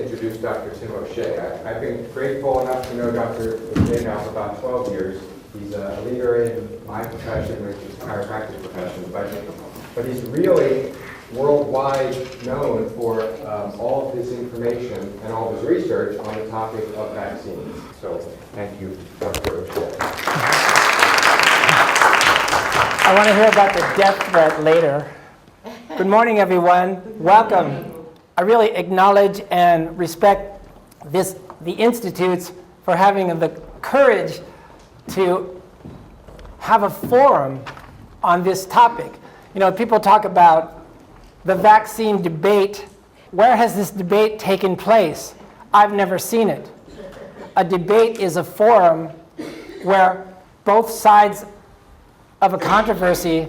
to introduce Dr. Tim O'Shea. I've been grateful enough to know Dr. O'Shea now for about 12 years. He's a leader in my profession, which is the chiropractic profession, but he's really worldwide known for all of his information and all of his research on the topic of vaccines. So thank you, Dr. O'Shea. I want to hear about the death threat later. Good morning, everyone. Welcome. I really acknowledge and respect the institutes for having the courage to have a forum on this topic. You know, people talk about the vaccine debate. Where has this debate taken place? I've never seen it. A debate is a forum where both sides of a controversy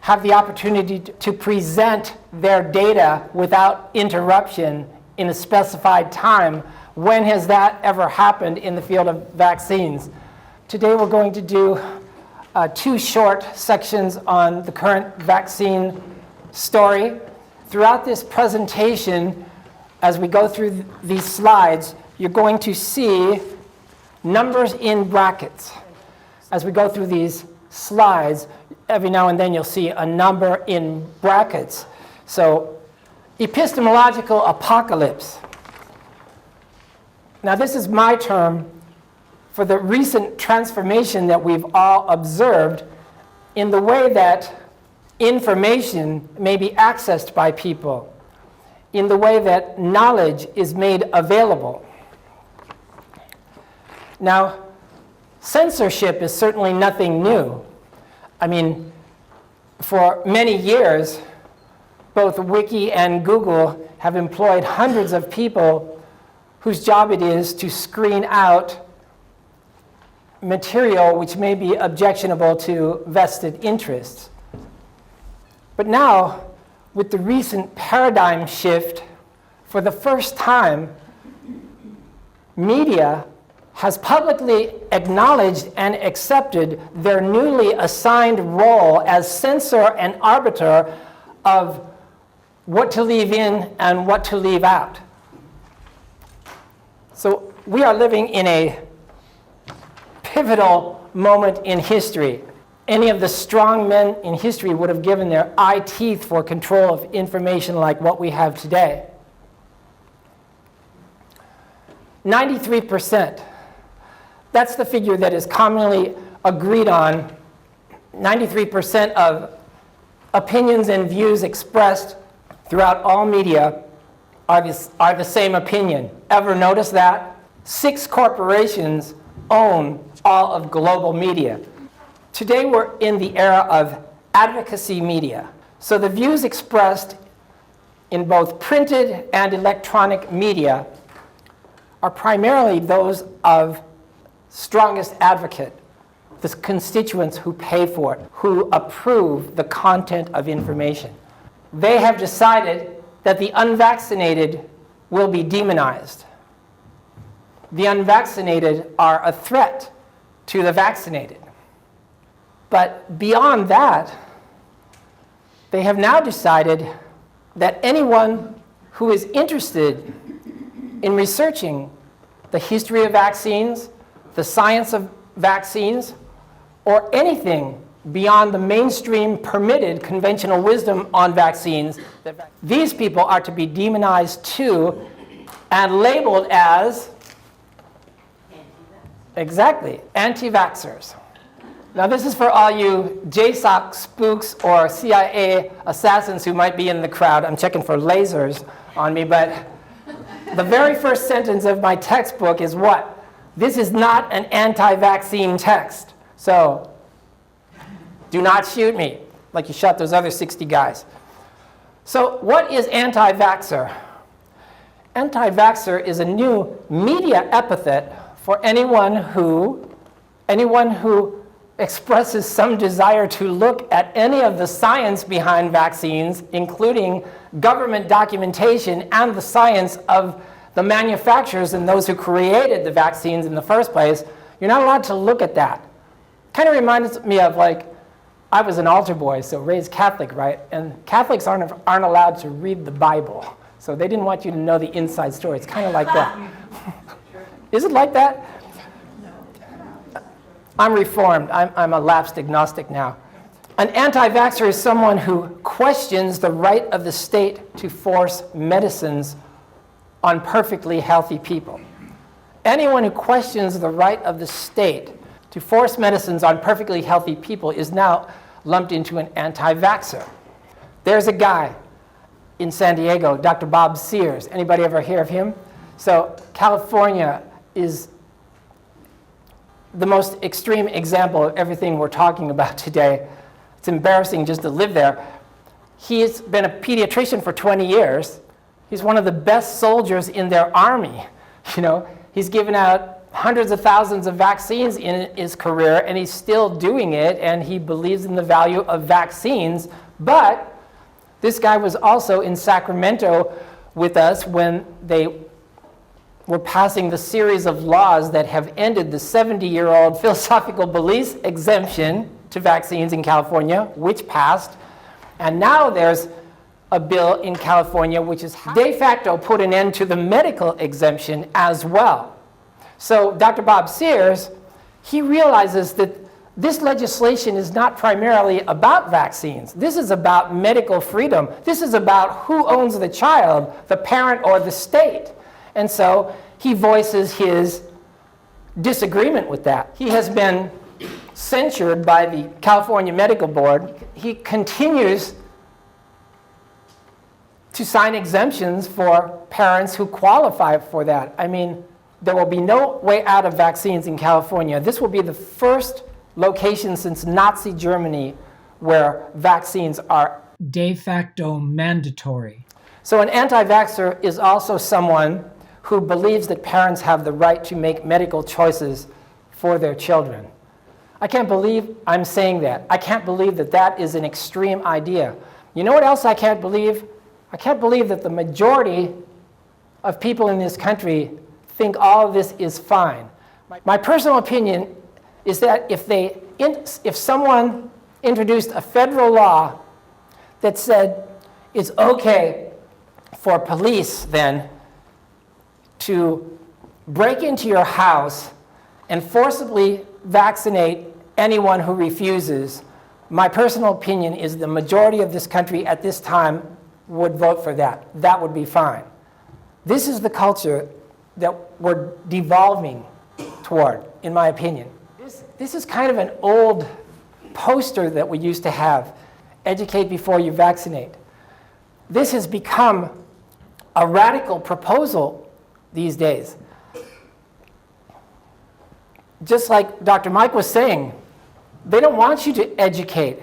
have the opportunity to present their data without interruption in a specified time. When has that ever happened in the field of vaccines? Today we're going to do 2 short sections on the current vaccine story. Throughout this presentation, as we go through these slides, you're going to see numbers in brackets. As we go through these slides, every now and then you'll see a number in brackets. So, epistemological apocalypse. Now, this is my term for the recent transformation that we've all observed in the way that information may be accessed by people, in the way that knowledge is made available. Now, censorship is certainly nothing new. I mean, for many years, both Wiki and Google have employed hundreds of people whose job it is to screen out material which may be objectionable to vested interests. But now, with the recent paradigm shift, for the first time, media has publicly acknowledged and accepted their newly assigned role as censor and arbiter of what to leave in and what to leave out. So we are living in a pivotal moment in history. Any of the strong men in history would have given their eye teeth for control of information like what we have today. 93%. That's the figure that is commonly agreed on. 93% of opinions and views expressed throughout all media are the same opinion. Ever notice that? 6 corporations own all of global media. Today we're in the era of advocacy media. So the views expressed in both printed and electronic media are primarily those of strongest advocate, the constituents who pay for it, who approve the content of information. They have decided that the unvaccinated will be demonized. The unvaccinated are a threat to the vaccinated. But beyond that, they have now decided that anyone who is interested in researching the history of vaccines, the science of vaccines, or anything beyond the mainstream permitted conventional wisdom on vaccines, these people are to be demonized too and labeled as exactly anti-vaxxers. Now this is for all you JSOC spooks or CIA assassins who might be in the crowd. I'm checking for lasers on me, but the very first sentence of my textbook is what? This is not an anti-vaccine text. So do not shoot me like you shot those other 60 guys. So what is anti-vaxxer? Anti-vaxxer is a new media epithet for anyone who expresses some desire to look at any of the science behind vaccines, including government documentation and the science of the manufacturers and those who created the vaccines in the first place. You're not allowed to look at that. Kind of reminds me of, like, I was an altar boy, so raised Catholic, right? And Catholics aren't allowed to read the Bible. So they didn't want you to know the inside story. It's kind of like that. Is it like that? I'm reformed. I'm a lapsed agnostic now. An anti-vaxxer is someone who questions the right of the state to force medicines on perfectly healthy people. Anyone who questions the right of the state to force medicines on perfectly healthy people is now lumped into an anti-vaxxer. There's a guy in San Diego, Dr. Bob Sears. Anybody ever hear of him? So California is the most extreme example of everything we're talking about today. It's embarrassing just to live there. He's been a pediatrician for 20 years. He's one of the best soldiers in their army. You know, he's given out hundreds of thousands of vaccines in his career, and he's still doing it, and he believes in the value of vaccines. But this guy was also in Sacramento with us when they were passing the series of laws that have ended the 70-year-old philosophical beliefs exemption to vaccines in California, which passed. And now there's a bill in California which is de facto put an end to the medical exemption as well. So Dr. Bob Sears, he realizes that this legislation is not primarily about vaccines. This is about medical freedom. This is about who owns the child, the parent or the state. And so he voices his disagreement with that. He has been censured by the California Medical Board. He continues to sign exemptions for parents who qualify for that. I mean, there will be no way out of vaccines in California. This will be the first location since Nazi Germany where vaccines are de facto mandatory. So an anti-vaxxer is also someone who believes that parents have the right to make medical choices for their children. I can't believe I'm saying that. I can't believe that that is an extreme idea. You know what else I can't believe? I can't believe that the majority of people in this country think all of this is fine. My personal opinion is that if someone introduced a federal law that said it's okay for police then to break into your house and forcibly vaccinate anyone who refuses, my personal opinion is the majority of this country at this time would vote for that. That would be fine. This is the culture that we're devolving toward, in my opinion. This is kind of an old poster that we used to have, educate before you vaccinate. This has become a radical proposal these days. Just like Dr. Mike was saying, they don't want you to educate.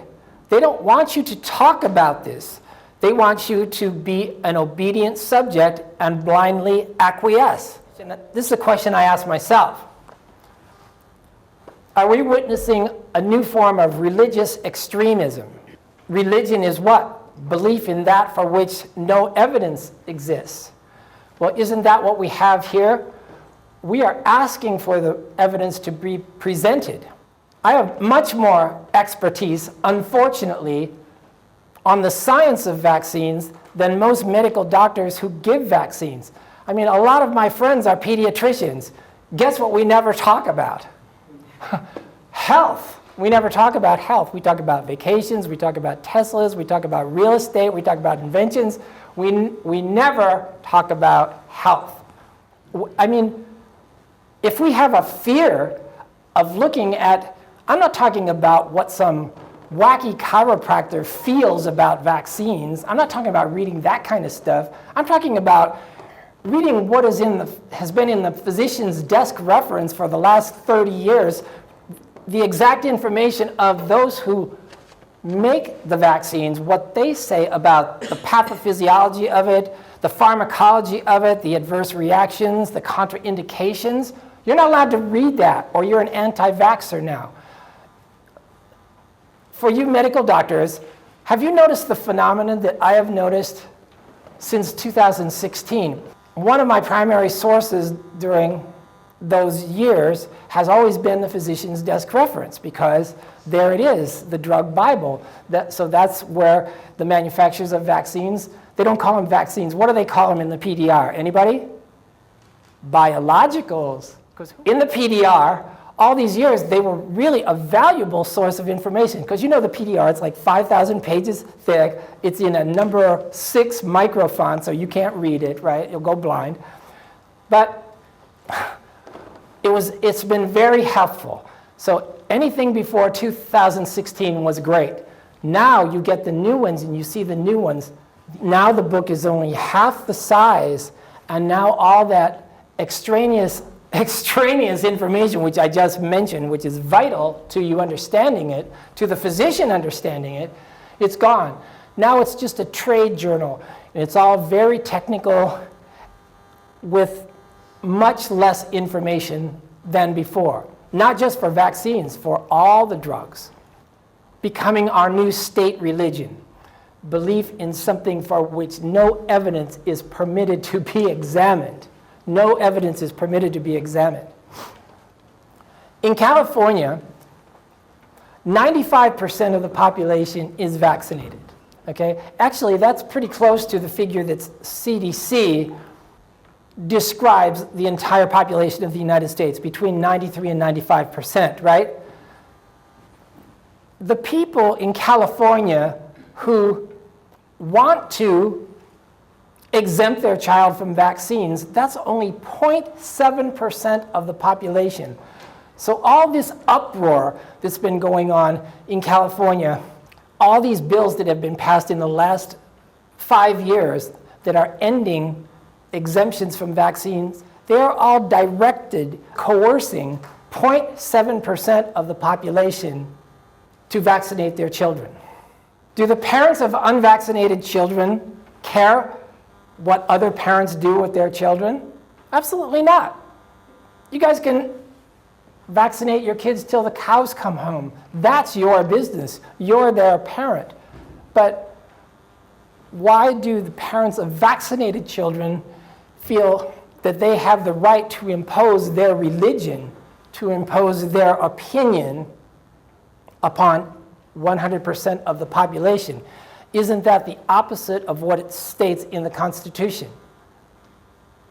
They don't want you to talk about this. They want you to be an obedient subject and blindly acquiesce. And this is a question I ask myself. Are we witnessing a new form of religious extremism? Religion is what? Belief in that for which no evidence exists. Well, isn't that what we have here? We are asking for the evidence to be presented. I have much more expertise, unfortunately, on the science of vaccines than most medical doctors who give vaccines. I mean, a lot of my friends are pediatricians. Guess what we never talk about? Health. We never talk about health. We talk about vacations, we talk about Teslas, we talk about real estate, we talk about inventions. We never talk about health. I mean, if we have a fear of looking at, I'm not talking about what some wacky chiropractor feels about vaccines. I'm not talking about reading that kind of stuff. I'm talking about reading what has been in the physician's desk reference for the last 30 years, the exact information of those who make the vaccines, what they say about the pathophysiology of it, the pharmacology of it, the adverse reactions, the contraindications. You're not allowed to read that, or you're an anti-vaxxer now. For you medical doctors, have you noticed the phenomenon that I have noticed since 2016? One of my primary sources during those years has always been the physician's desk reference, because there it is, the drug Bible. So that's where the manufacturers of vaccines, They don't call them vaccines. What do they call them in the PDR? Anybody? Biologicals. Because in the PDR, all these years, they were really a valuable source of information. Because you know the PDR, it's like 5,000 pages thick. It's in a number 6 microfont, so you can't read it, right? You'll go blind. But it's been very helpful. So anything before 2016 was great. Now you get the new ones and you see the new ones. Now the book is only half the size, and now all that extraneous information, which I just mentioned, which is vital to you understanding it, to the physician understanding it, it's gone. Now it's just a trade journal. And it's all very technical with much less information than before. Not just for vaccines, for all the drugs. Becoming our new state religion. Belief in something for which no evidence is permitted to be examined. No evidence is permitted to be examined. In California, 95% of the population is vaccinated. Okay? Actually, that's pretty close to the figure that CDC describes the entire population of the United States, between 93 and 95%, right? The people in California who want to exempt their child from vaccines, that's only 0.7% of the population. So all this uproar that's been going on in California, all these bills that have been passed in the last 5 years that are ending exemptions from vaccines, they're all directed, coercing 0.7% of the population to vaccinate their children. Do the parents of unvaccinated children care what other parents do with their children? Absolutely not. You guys can vaccinate your kids till the cows come home. That's your business. You're their parent. But why do the parents of vaccinated children feel that they have the right to impose their religion, to impose their opinion upon 100% of the population? Isn't that the opposite of what it states in the Constitution?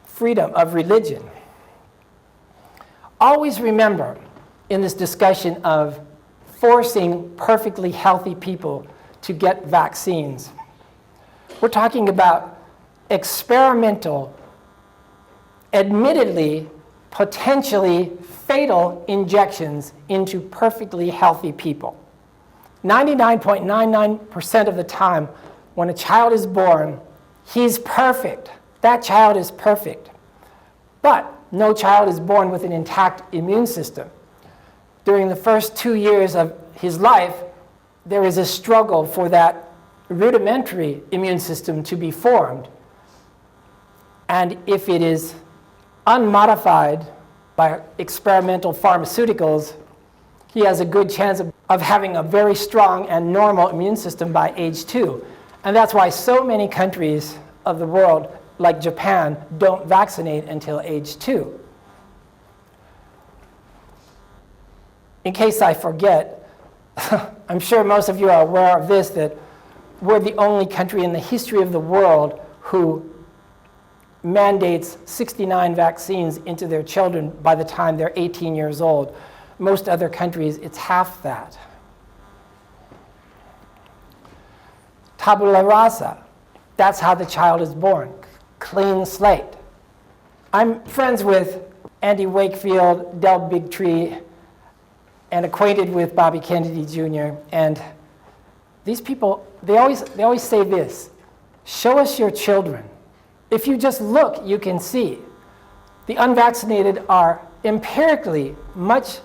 Freedom of religion. Always remember, in this discussion of forcing perfectly healthy people to get vaccines, we're talking about experimental, admittedly, potentially fatal injections into perfectly healthy people. 99.99% of the time, when a child is born, he's perfect. That child is perfect. But no child is born with an intact immune system. During the first 2 years of his life, there is a struggle for that rudimentary immune system to be formed. And if it is unmodified by experimental pharmaceuticals, he has a good chance of having a very strong and normal immune system by age 2. And that's why so many countries of the world, like Japan, don't vaccinate until age 2. In case I forget, I'm sure most of you are aware of this, that we're the only country in the history of the world who mandates 69 vaccines into their children by the time they're 18 years old. Most other countries, it's half that. Tabula rasa, that's how the child is born, clean slate. I'm friends with Andy Wakefield, Del Bigtree, and acquainted with Bobby Kennedy Jr. And these people, they always say this: show us your children. If you just look, you can see. The unvaccinated are empirically much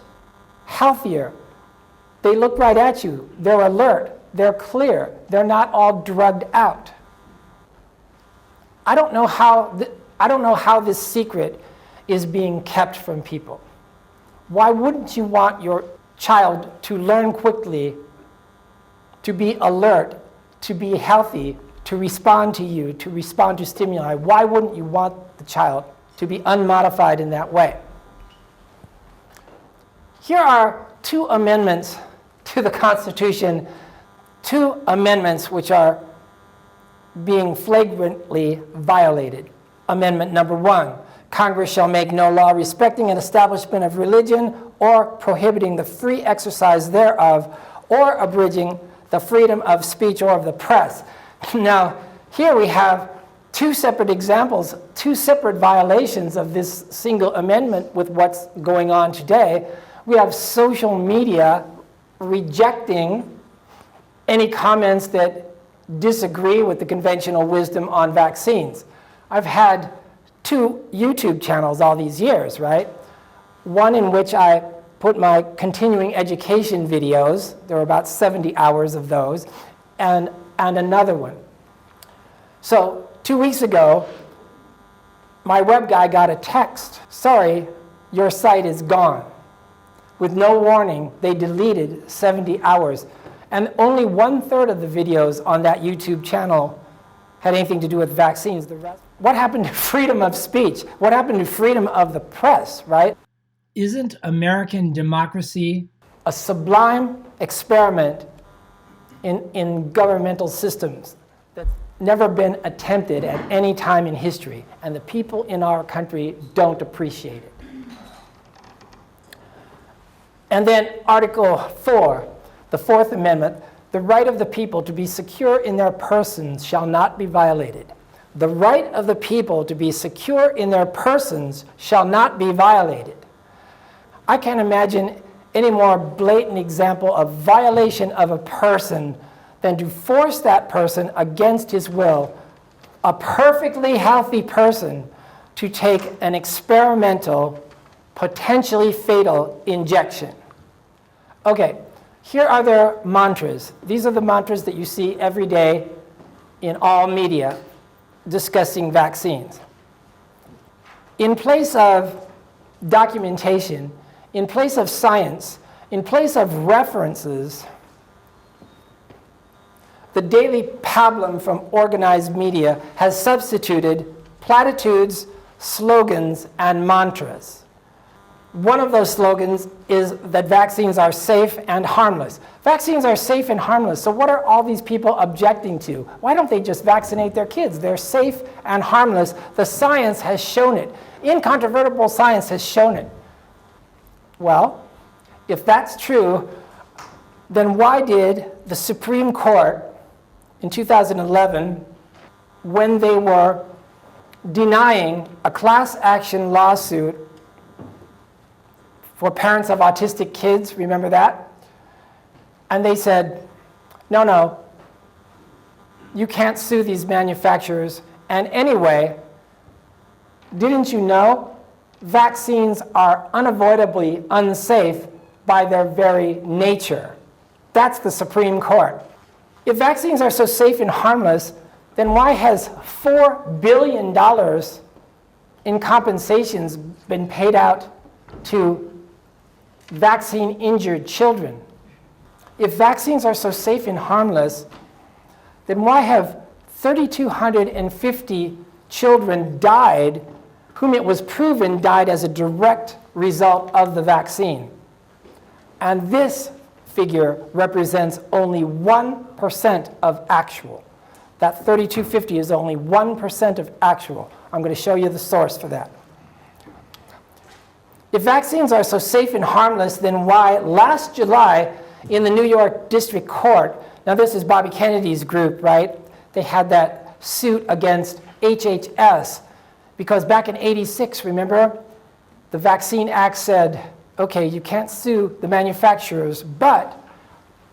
healthier. They look right at you. They're alert. They're clear. They're not all drugged out. I don't know how this secret is being kept from people. Why wouldn't you want your child to learn quickly, to be alert, to be healthy, to respond to you, to respond to stimuli? Why wouldn't you want the child to be unmodified in that way? Here are 2 amendments to the Constitution, 2 amendments which are being flagrantly violated. Amendment number 1, Congress shall make no law respecting an establishment of religion or prohibiting the free exercise thereof or abridging the freedom of speech or of the press. Now, here we have two separate examples, two separate violations of this single amendment with what's going on today. We have social media rejecting any comments that disagree with the conventional wisdom on vaccines. I've had 2 YouTube channels all these years, right? One in which I put my continuing education videos, there were about 70 hours of those, and another one. So 2 weeks ago, my web guy got a text, sorry, your site is gone. With no warning, they deleted 70 hours. And only 1/3 of the videos on that YouTube channel had anything to do with vaccines. The rest, what happened to freedom of speech? What happened to freedom of the press, right? Isn't American democracy a sublime experiment in governmental systems that's never been attempted at any time in history, and the people in our country don't appreciate it? And then Article 4, the Fourth Amendment, the right of the people to be secure in their persons shall not be violated. The right of the people to be secure in their persons shall not be violated. I can't imagine any more blatant example of violation of a person than to force that person against his will, a perfectly healthy person, to take an experimental, potentially fatal injection. Okay, here are their mantras. These are the mantras that you see every day in all media discussing vaccines. In place of documentation, in place of science, in place of references, the daily pablum from organized media has substituted platitudes, slogans, and mantras. One of those slogans is that vaccines are safe and harmless. Vaccines are safe and harmless, so what are all these people objecting to? Why don't they just vaccinate their kids? They're safe and harmless. The science has shown it. Incontrovertible science has shown it. Well, if that's true, then why did the Supreme Court in 2011, when they were denying a class action lawsuit for parents of autistic kids, remember that? And they said, no, you can't sue these manufacturers. And anyway, didn't you know vaccines are unavoidably unsafe by their very nature? That's the Supreme Court. If vaccines are so safe and harmless, then why has $4 billion in compensations been paid out to vaccine-injured children? If vaccines are so safe and harmless, then why have 3,250 children died whom it was proven died as a direct result of the vaccine? And this figure represents only 1% of actual. That 3,250 is only 1% of actual. I'm going to show you the source for that. If vaccines are so safe and harmless, then why last July in the New York District Court, now this is Bobby Kennedy's group, right? They had that suit against HHS because back in '86, remember, the Vaccine Act said, okay, you can't sue the manufacturers, but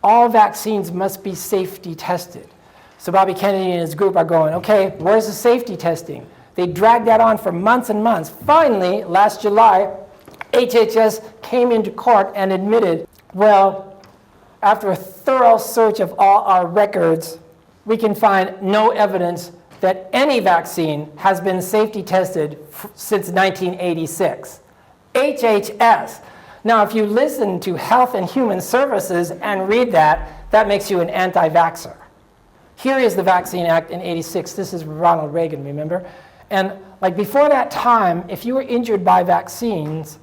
all vaccines must be safety tested. So Bobby Kennedy and his group are going, okay, where's the safety testing? They dragged that on for months and months. Finally, last July, HHS came into court and admitted, well, after a thorough search of all our records, we can find no evidence that any vaccine has been safety tested since 1986. HHS. Now, if you listen to Health and Human Services and read that, that makes you an anti-vaxxer. Here is the Vaccine Act in '86. This is Ronald Reagan, remember? And like before that time, if you were injured by vaccines,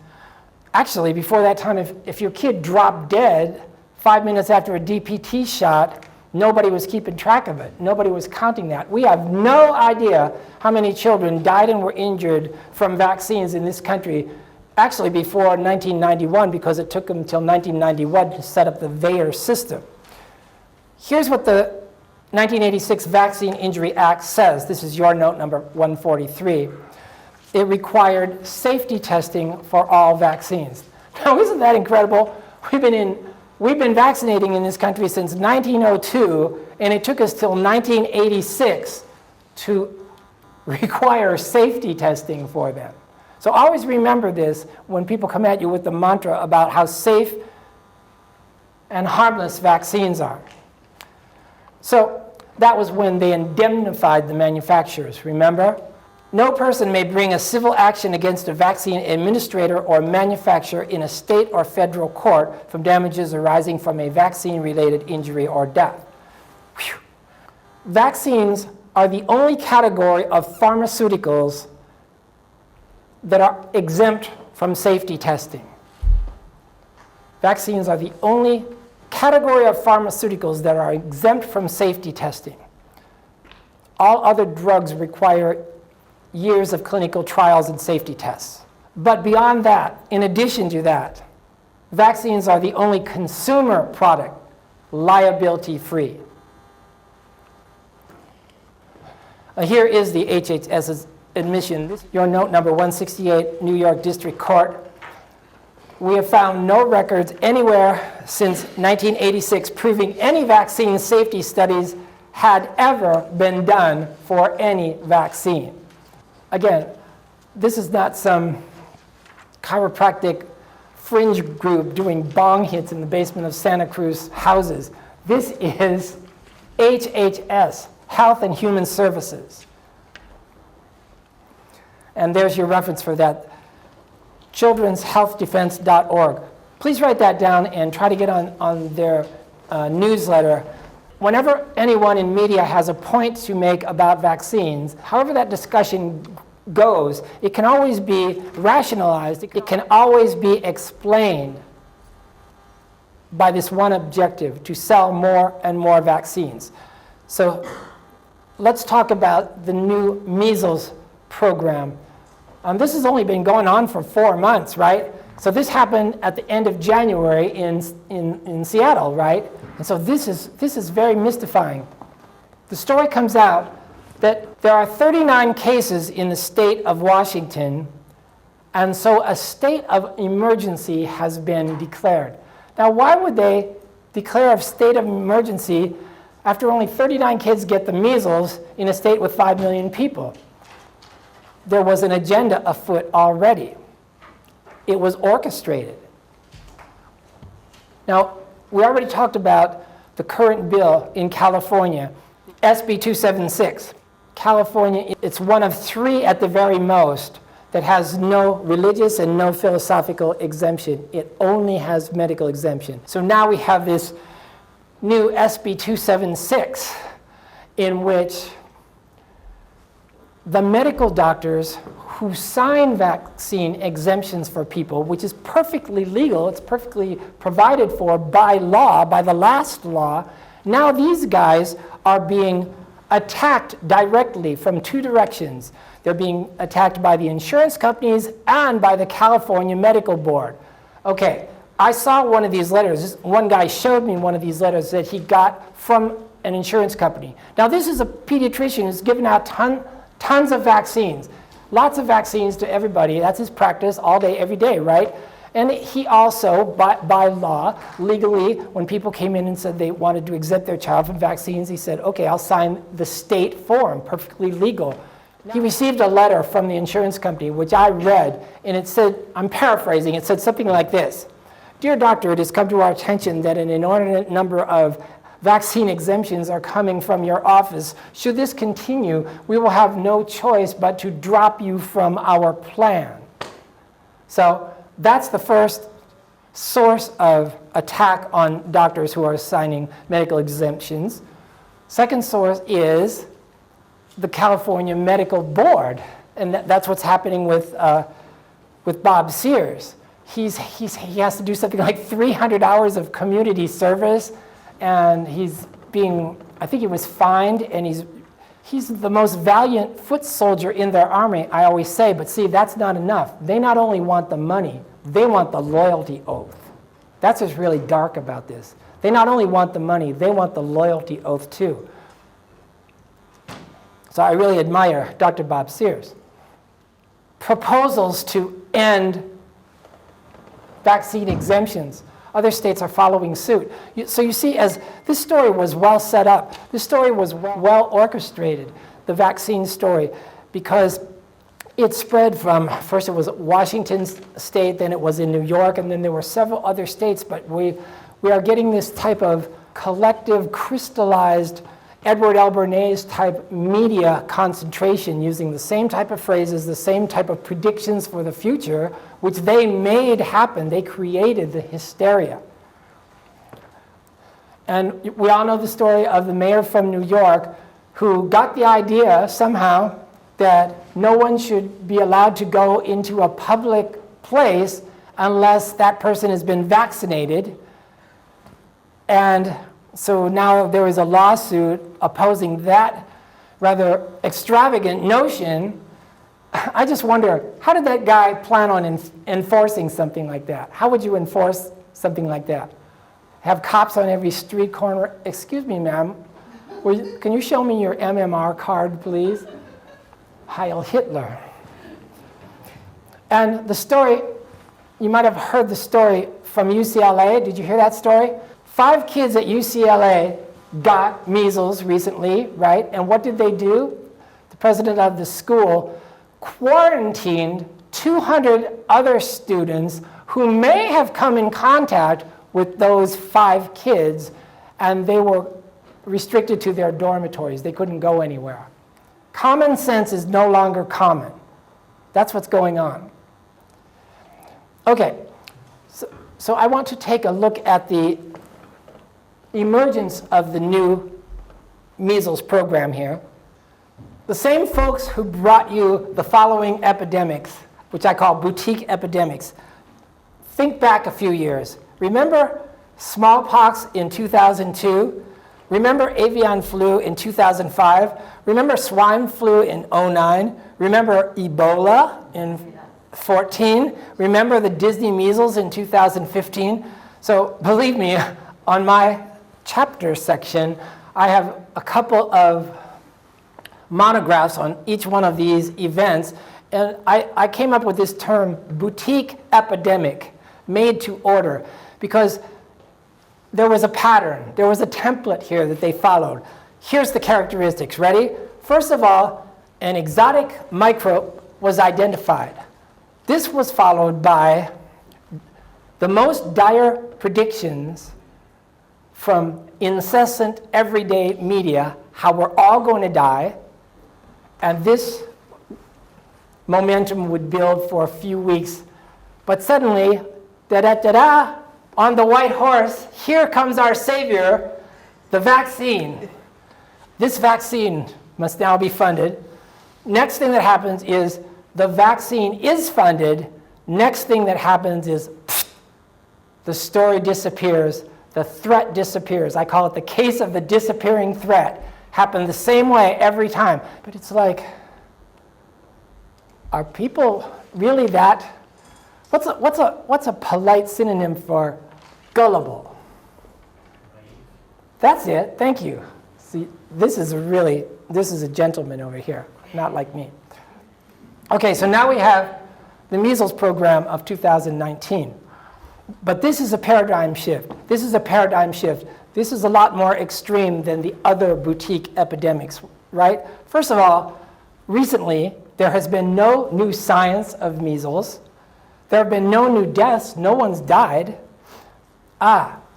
actually before that time, if your kid dropped dead 5 minutes after a DPT shot, Nobody was keeping track of it. Nobody was counting that. We have no idea how many children died and were injured from vaccines in this country, actually before 1991, because it took them until 1991 to set up the VAER system. Here's what the 1986 Vaccine Injury Act says. This is your note number 143. It required safety testing for all vaccines. Now, isn't that incredible? We've been vaccinating in this country since 1902, and it took us till 1986 to require safety testing for them. So always remember this when people come at you with the mantra about how safe and harmless vaccines are. So that was when they indemnified the manufacturers, remember? No person may bring a civil action against a vaccine administrator or manufacturer in a state or federal court from damages arising from a vaccine-related injury or death. Whew. Vaccines are the only category of pharmaceuticals that are exempt from safety testing. Vaccines are the only category of pharmaceuticals that are exempt from safety testing. All other drugs require years of clinical trials and safety tests. But beyond that, in addition to that, vaccines are the only consumer product liability-free. Here is the HHS's admission. This is your note number 168, New York District Court. We have found no records anywhere since 1986 proving any vaccine safety studies had ever been done for any vaccine. Again, this is not some chiropractic fringe group doing bong hits in the basement of Santa Cruz houses. This is HHS, Health and Human Services. And there's your reference for that, childrenshealthdefense.org. Please write that down and try to get on their newsletter. Whenever anyone in media has a point to make about vaccines, however that discussion goes, it can always be rationalized, it can always be explained by this one objective, to sell more and more vaccines. So let's talk about the new measles program. This has only been going on for 4 months, right? So this happened at the end of January in Seattle, right? And so this is very mystifying. The story comes out that there are 39 cases in the state of Washington, and so a state of emergency has been declared. Now, why would they declare a state of emergency after only 39 kids get the measles in a state with 5 million people? There was an agenda afoot already. It was orchestrated. Now, we already talked about the current bill in California, SB 276. California, it's one of 3 at the very most that has no religious and no philosophical exemption. It only has medical exemption. So now we have this new SB 276 in which the medical doctors who sign vaccine exemptions for people, which is perfectly legal, it's perfectly provided for by law, by the last law, now these guys are being attacked directly from 2 directions. They're being attacked by the insurance companies and by the California Medical Board. Okay, I saw one of these letters. One guy showed me one of these letters that he got from an insurance company. Now this is a pediatrician who's given out tons of vaccines, lots of vaccines to everybody. That's his practice all day, every day, right? And he also, by law, legally, when people came in and said they wanted to exempt their child from vaccines, he said, okay, I'll sign the state form, perfectly legal. He received a letter from the insurance company, which I read, and it said, I'm paraphrasing, it said something like this. Dear doctor, it has come to our attention that an inordinate number of vaccine exemptions are coming from your office. Should this continue, we will have no choice but to drop you from our plan. So that's the first source of attack on doctors who are signing medical exemptions. Second source is the California Medical Board, and that's what's happening with Bob Sears. He has to do something like 300 hours of community service, and he's I think he was fined, and he's the most valiant foot soldier in their army, I always say, but see, that's not enough. They not only want the money, they want the loyalty oath. That's what's really dark about this. They not only want the money, they want the loyalty oath too. So I really admire Dr. Bob Sears. Proposals to end vaccine exemptions. Other states are following suit. So you see, as this story was well set up, this story was well orchestrated, the vaccine story, because it spread from, first it was Washington state, then it was in New York, and then there were several other states, but we are getting this type of collective, crystallized, Edward L. Bernays type media concentration using the same type of phrases, the same type of predictions for the future, which they made happen. They created the hysteria. And we all know the story of the mayor from New York who got the idea somehow that no one should be allowed to go into a public place unless that person has been vaccinated. And so now there is a lawsuit opposing that rather extravagant notion. I just wonder, how did that guy plan on enforcing something like that? How would you enforce something like that? Have cops on every street corner? Excuse me, ma'am, can you show me your MMR card, please? Heil Hitler. And the story, you might have heard the story from UCLA. Did you hear that story? 5 kids at UCLA got measles recently, right? And what did they do? The president of the school quarantined 200 other students who may have come in contact with those 5 kids, and they were restricted to their dormitories. They couldn't go anywhere. Common sense is no longer common. That's what's going on. Okay, so I want to take a look at the emergence of the new measles program here. The same folks who brought you the following epidemics, which I call boutique epidemics, think back a few years. Remember smallpox in 2002? Remember avian flu in 2005? Remember swine flu in 2009? Remember Ebola in 2014? Remember the Disney measles in 2015? So believe me, on my chapter section, I have a couple of monographs on each one of these events, and I came up with this term, boutique epidemic, made to order, because there was a pattern, there was a template here that they followed. Here's the characteristics, ready? First of all, an exotic microbe was identified. This was followed by the most dire predictions from incessant everyday media, how we're all going to die, and this momentum would build for a few weeks. But suddenly, da-da-da-da, on the white horse, here comes our savior, the vaccine. This vaccine must now be funded. Next thing that happens is the vaccine is funded. Next thing that happens is the story disappears. The threat disappears. I call it the case of the disappearing threat. Happened the same way every time. But it's like, are people really that? What's a polite synonym for gullible? That's it. Thank you. See, this is a gentleman over here, not like me. Okay, so now we have the measles program of 2019. But this is a paradigm shift. This is a paradigm shift. This is a lot more extreme than the other boutique epidemics, right? First of all, recently, there has been no new science of measles. There have been no new deaths. No one's died.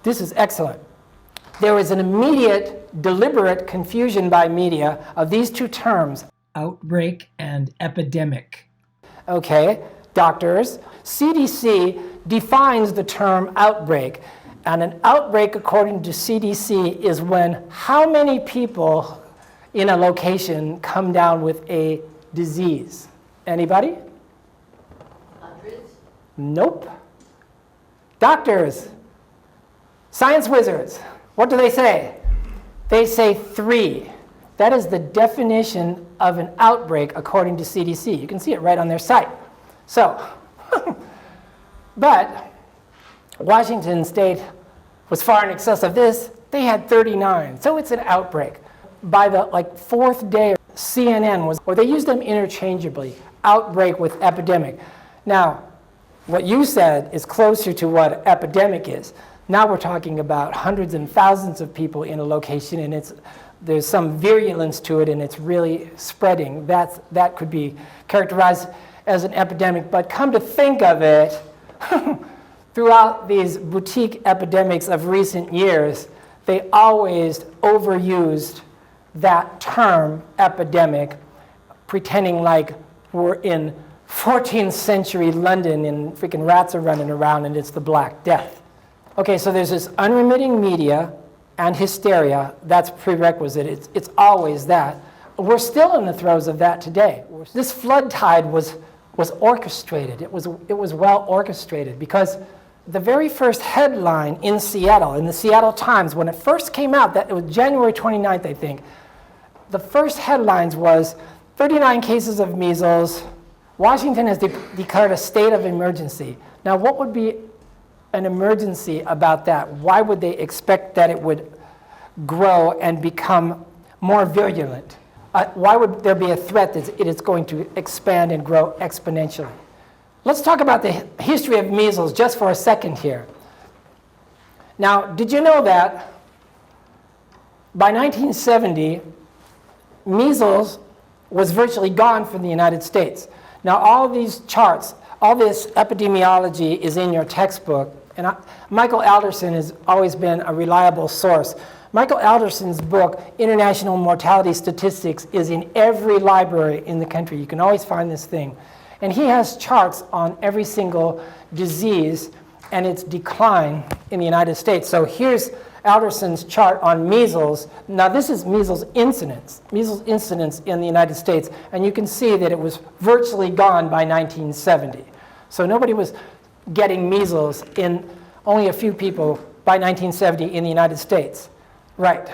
This is excellent. There is an immediate, deliberate confusion by media of these two terms, outbreak and epidemic. Okay, doctors, CDC defines the term outbreak. And an outbreak, according to CDC, is when how many people in a location come down with a disease. Anybody? Hundreds? Nope. Doctors, science wizards, what do they say? They say 3. That is the definition of an outbreak according to CDC. You can see it right on their site. So, but Washington State was far in excess of this. They had 39, so it's an outbreak. By the 4th day, CNN was, or they used them interchangeably, outbreak with epidemic. Now, what you said is closer to what epidemic is. Now we're talking about hundreds and thousands of people in a location, and there's some virulence to it, and it's really spreading. That could be characterized as an epidemic. But come to think of it, throughout these boutique epidemics of recent years, they always overused that term, epidemic, pretending like we're in 14th century London and freaking rats are running around and it's the Black Death. Okay, so there's this unremitting media and hysteria. That's prerequisite. It's always that. We're still in the throes of that today. This flood tide was orchestrated. It was well orchestrated, because the very first headline in Seattle, in the Seattle Times, when it first came out, that it was January 29th, I think, the first headlines was 39 cases of measles. Washington has declared a state of emergency. Now, what would be an emergency about that? Why would they expect that it would grow and become more virulent? Why would there be a threat that it is going to expand and grow exponentially? Let's talk about the history of measles just for a second here. Now, did you know that by 1970, measles was virtually gone from the United States? Now, all these charts, all this epidemiology is in your textbook, and Michael Alderson has always been a reliable source. Michael Alderson's book, International Mortality Statistics, is in every library in the country. You can always find this thing. And he has charts on every single disease and its decline in the United States. So here's Alderson's chart on measles. Now this is measles incidence in the United States. And you can see that it was virtually gone by 1970. So nobody was getting measles, in only a few people by 1970 in the United States. Right.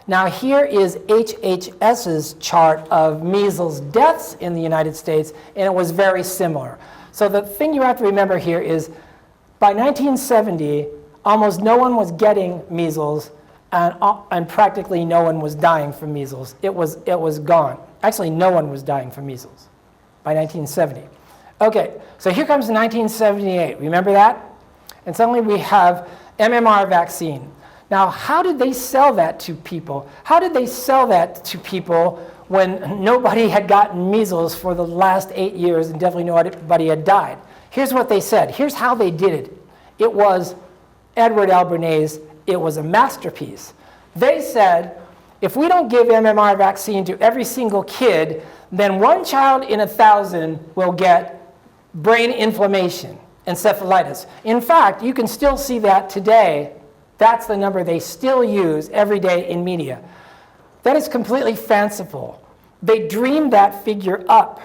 Now here is HHS's chart of measles deaths in the United States, and it was very similar. So the thing you have to remember here is, by 1970, almost no one was getting measles, and practically no one was dying from measles. It was gone. Actually, no one was dying from measles by 1970. Okay, so here comes 1978. Remember that? And suddenly we have MMR vaccine. Now, how did they sell that to people? How did they sell that to people when nobody had gotten measles for the last 8 years and definitely nobody had died? Here's what they said. Here's how they did it. It was Edward Albernays. It was a masterpiece. They said, if we don't give MMR vaccine to every single kid, then 1 child in 1,000 will get brain inflammation, encephalitis. In fact, you can still see that today. That's the number they still use every day in media. That is completely fanciful. They dreamed that figure up.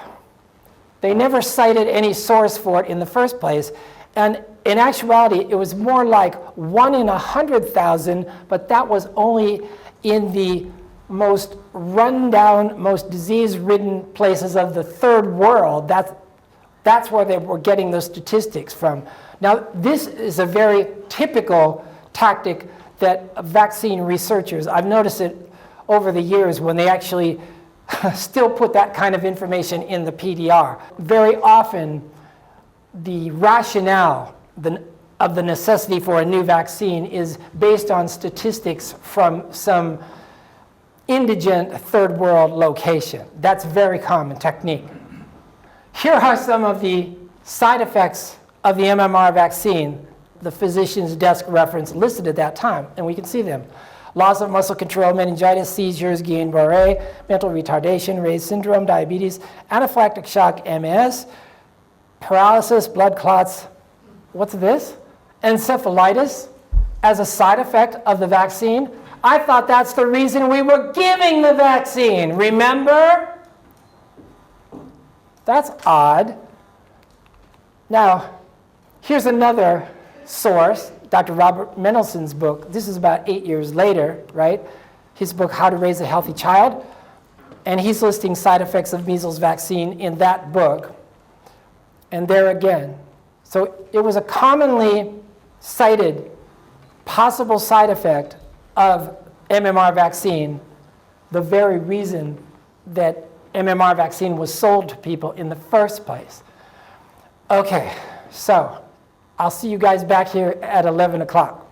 They never cited any source for it in the first place. And in actuality, it was more like 1 in 100,000, but that was only in the most rundown, most disease-ridden places of the third world. That's where they were getting those statistics from. Now, this is a very typical tactic that vaccine researchers, I've noticed it over the years when they actually still put that kind of information in the PDR. Very often, the rationale of the necessity for a new vaccine is based on statistics from some indigent third world location. That's very common technique. Here are some of the side effects of the MMR vaccine. The physician's desk reference listed at that time, and we can see them. Loss of muscle control, meningitis, seizures, Guillain-Barré, mental retardation, Ray's syndrome, diabetes, anaphylactic shock, MS, paralysis, blood clots. What's this? Encephalitis as a side effect of the vaccine. I thought that's the reason we were giving the vaccine, remember? That's odd. Now, here's another source, Dr. Robert Mendelssohn's book. This is about 8 years later, right? His book, How to Raise a Healthy Child. And he's listing side effects of measles vaccine in that book. And there again. So it was a commonly cited possible side effect of MMR vaccine, the very reason that MMR vaccine was sold to people in the first place. Okay, so I'll see you guys back here at 11 o'clock.